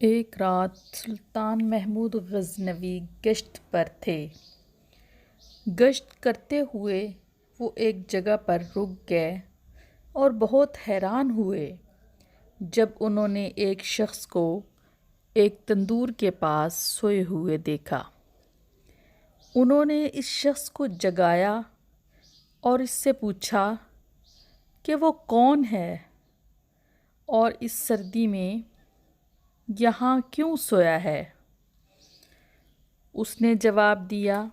ایک رات سلطان محمود غزنوی گشت پر تھے۔ گشت کرتے ہوئے وہ ایک جگہ پر رک گئے اور بہت حیران ہوئے جب انہوں نے ایک شخص کو ایک تندور کے پاس سوئے ہوئے دیکھا۔ انہوں نے اس شخص کو جگایا اور اس سے پوچھا کہ وہ کون ہے اور اس سردی میں یہاں کیوں سویا ہے؟ اس نے جواب دیا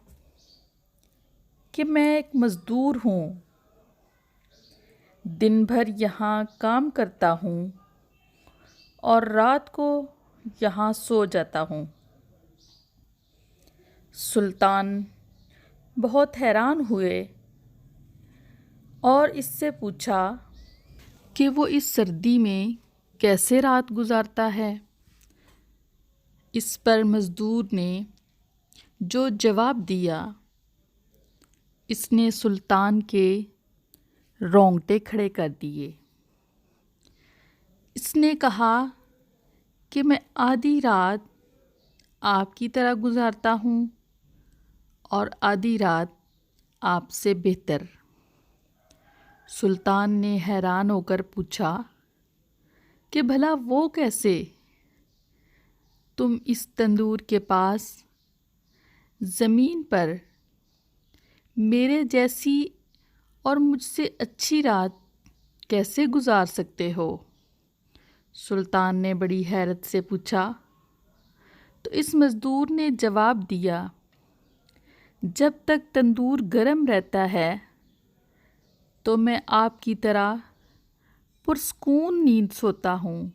کہ میں ایک مزدور ہوں، دن بھر یہاں کام کرتا ہوں اور رات کو یہاں سو جاتا ہوں۔ سلطان بہت حیران ہوئے اور اس سے پوچھا کہ وہ اس سردی میں کیسے رات گزارتا ہے؟ اس پر مزدور نے جو جواب دیا، اس نے سلطان کے رونگٹے کھڑے کر دیے۔ اس نے کہا کہ میں آدھی رات آپ کی طرح گزارتا ہوں اور آدھی رات آپ سے بہتر۔ سلطان نے حیران ہو کر پوچھا کہ بھلا وہ کیسے؟ تم اس تندور کے پاس زمین پر میرے جیسی اور مجھ سے اچھی رات کیسے گزار سکتے ہو؟ سلطان نے بڑی حیرت سے پوچھا تو اس مزدور نے جواب دیا، جب تک تندور گرم رہتا ہے تو میں آپ کی طرح پرسکون نیند سوتا ہوں،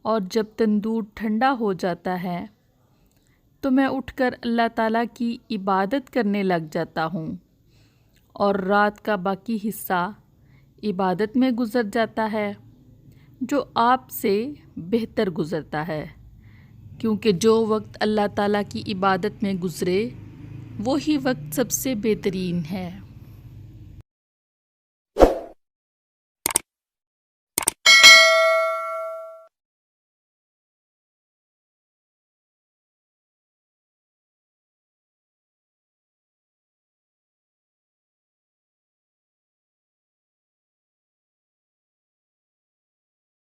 اور جب تندور ٹھنڈا ہو جاتا ہے تو میں اٹھ کر اللہ تعالیٰ کی عبادت کرنے لگ جاتا ہوں، اور رات کا باقی حصہ عبادت میں گزر جاتا ہے جو آپ سے بہتر گزرتا ہے، کیونکہ جو وقت اللہ تعالیٰ کی عبادت میں گزرے وہی وقت سب سے بہترین ہے۔